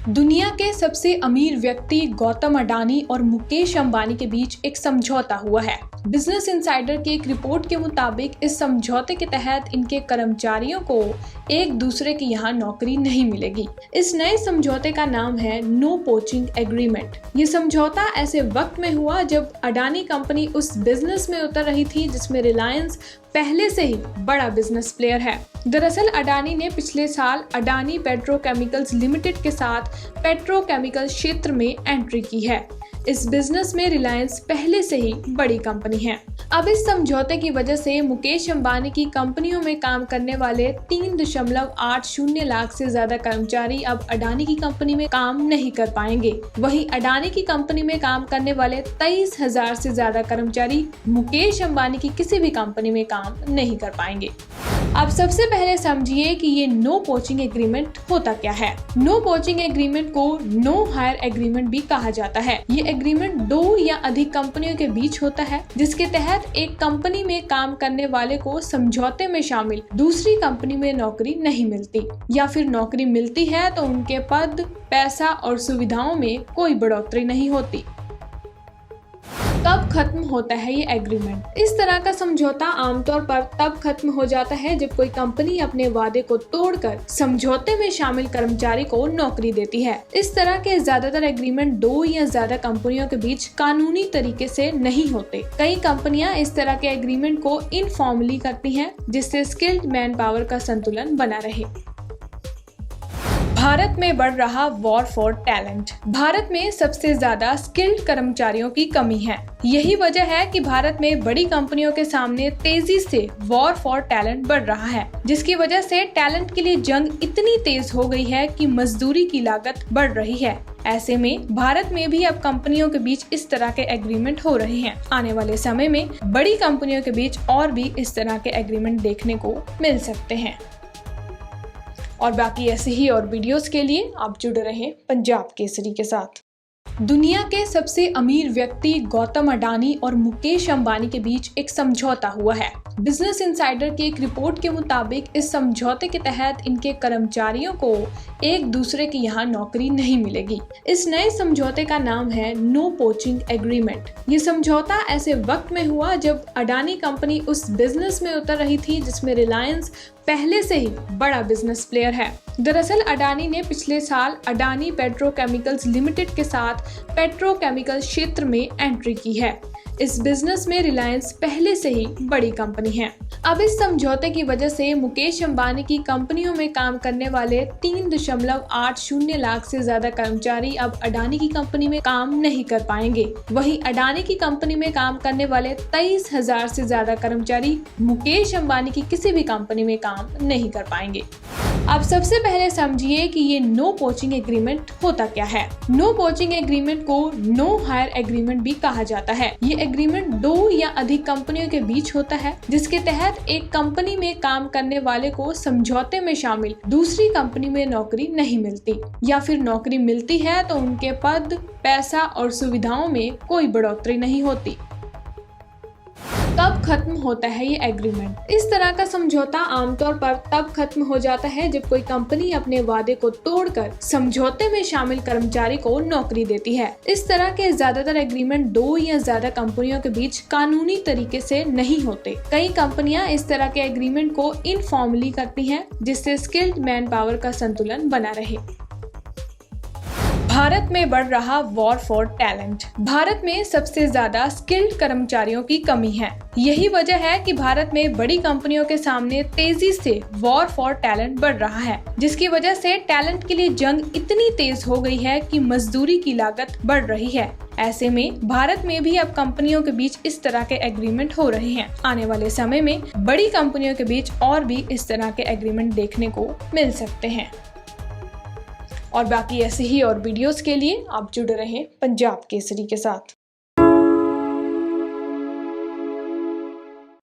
दुनिया के सबसे अमीर व्यक्ति गौतम अडानी और मुकेश अंबानी के बीच एक समझौता हुआ है। बिजनेस इनसाइडर की एक रिपोर्ट के मुताबिक इस समझौते के तहत इनके कर्मचारियों को एक दूसरे के यहाँ नौकरी नहीं मिलेगी। इस नए समझौते का नाम है नो पोचिंग एग्रीमेंट। ये समझौता ऐसे वक्त में हुआ जब अडानी कंपनी उस बिजनेस में उतर रही थी जिसमें रिलायंस पहले से ही बड़ा बिजनेस प्लेयर है। दरअसल अडानी ने पिछले साल अडानी पेट्रोकेमिकल्स लिमिटेड के साथ पेट्रोकेमिकल क्षेत्र में एंट्री की है। इस बिजनेस में रिलायंस पहले से ही बड़ी कंपनी है। अब इस समझौते की वजह से मुकेश अंबानी की कंपनियों में काम करने वाले 3.80 लाख से ज्यादा कर्मचारी अब अडानी की कंपनी में काम नहीं कर पाएंगे। वहीं अडानी की कंपनी में काम करने वाले 23,000 से ज्यादा कर्मचारी मुकेश अंबानी की किसी भी कंपनी में काम नहीं कर पाएंगे। अब सबसे पहले समझिए कि ये नो पोचिंग एग्रीमेंट होता क्या है। नो पोचिंग एग्रीमेंट को नो हायर एग्रीमेंट भी कहा जाता है। ये एग्रीमेंट दो या अधिक कंपनियों के बीच होता है जिसके तहत एक कंपनी में काम करने वाले को समझौते में शामिल दूसरी कंपनी में नौकरी नहीं मिलती, या फिर नौकरी मिलती है तो उनके पद, पैसा और सुविधाओं में कोई बढ़ोतरी नहीं होती। कब खत्म होता है ये एग्रीमेंट? इस तरह का समझौता आमतौर पर तब खत्म हो जाता है जब कोई कंपनी अपने वादे को तोड़कर समझौते में शामिल कर्मचारी को नौकरी देती है। इस तरह के ज्यादातर एग्रीमेंट दो या ज्यादा कंपनियों के बीच कानूनी तरीके से नहीं होते। कई कंपनियां इस तरह के एग्रीमेंट को इनफॉर्मली करती हैं, जिससे स्किल्ड मैन पावर का संतुलन बना रहे। भारत में बढ़ रहा वॉर फॉर टैलेंट। भारत में सबसे ज्यादा स्किल्ड कर्मचारियों की कमी है। यही वजह है कि भारत में बड़ी कंपनियों के सामने तेजी से वॉर फॉर टैलेंट बढ़ रहा है, जिसकी वजह से टैलेंट के लिए जंग इतनी तेज हो गई है कि मजदूरी की लागत बढ़ रही है। ऐसे में भारत में भी अब कंपनियों के बीच इस तरह के एग्रीमेंट हो रहे हैं। आने वाले समय में बड़ी कंपनियों के बीच और भी इस तरह के एग्रीमेंट देखने को मिल सकते हैं। और बाकी ऐसे ही और वीडियोस के लिए आप जुड़े रहें पंजाब केसरी के साथ। दुनिया के सबसे अमीर व्यक्ति गौतम अडानी और मुकेश अंबानी के बीच एक समझौता हुआ है। बिजनेस इनसाइडर की एक रिपोर्ट के मुताबिक इस समझौते के तहत इनके कर्मचारियों को एक दूसरे के यहाँ नौकरी नहीं मिलेगी। इस नए समझौते का नाम है नो पोचिंग एग्रीमेंट। ये समझौता ऐसे वक्त में हुआ जब अडानी कंपनी उस बिजनेस में उतर रही थी जिसमें रिलायंस पहले से ही बड़ा बिजनेस प्लेयर है। दरअसल अडानी ने पिछले साल अडानी पेट्रोकेमिकल्स लिमिटेड के साथ पेट्रोकेमिकल क्षेत्र में एंट्री की है। इस बिजनेस में रिलायंस पहले से ही बड़ी कंपनी है। अब इस समझौते की वजह से मुकेश अंबानी की कंपनियों में काम करने वाले 3.80 लाख से ज्यादा कर्मचारी अब अडानी की कंपनी में काम नहीं कर पाएंगे। वहीं अडानी की कंपनी में काम करने वाले 23,000 से ज्यादा कर्मचारी मुकेश अंबानी की किसी भी कंपनी में काम नहीं कर पाएंगे। अब सबसे पहले समझिए कि ये नो पोचिंग एग्रीमेंट होता क्या है। नो पोचिंग एग्रीमेंट को नो हायर एग्रीमेंट भी कहा जाता है। ये एग्रीमेंट दो या अधिक कंपनियों के बीच होता है जिसके तहत एक कंपनी में काम करने वाले को समझौते में शामिल दूसरी कंपनी में नौकरी नहीं मिलती, या फिर नौकरी मिलती है तो उनके पद, पैसा और सुविधाओं में कोई बढ़ोतरी नहीं होती। कब खत्म होता है ये एग्रीमेंट? इस तरह का समझौता आमतौर पर तब खत्म हो जाता है जब कोई कंपनी अपने वादे को तोड़कर समझौते में शामिल कर्मचारी को नौकरी देती है। इस तरह के ज्यादातर एग्रीमेंट दो या ज्यादा कंपनियों के बीच कानूनी तरीके से नहीं होते। कई कंपनियां इस तरह के एग्रीमेंट को इनफॉर्मली करती हैं, जिससे स्किल्ड मैन पावर का संतुलन बना रहे। भारत में बढ़ रहा वॉर फॉर टैलेंट। भारत में सबसे ज्यादा स्किल्ड कर्मचारियों की कमी है। यही वजह है कि भारत में बड़ी कंपनियों के सामने तेजी से वॉर फॉर टैलेंट बढ़ रहा है, जिसकी वजह से टैलेंट के लिए जंग इतनी तेज हो गई है कि मजदूरी की लागत बढ़ रही है। ऐसे में भारत में भी अब कंपनियों के बीच इस तरह के एग्रीमेंट हो रहे हैं। आने वाले समय में बड़ी कंपनियों के बीच और भी इस तरह के एग्रीमेंट देखने को मिल सकते हैं। और बाकी ऐसे ही और वीडियोस के लिए आप जुड़े रहें पंजाब केसरी के साथ।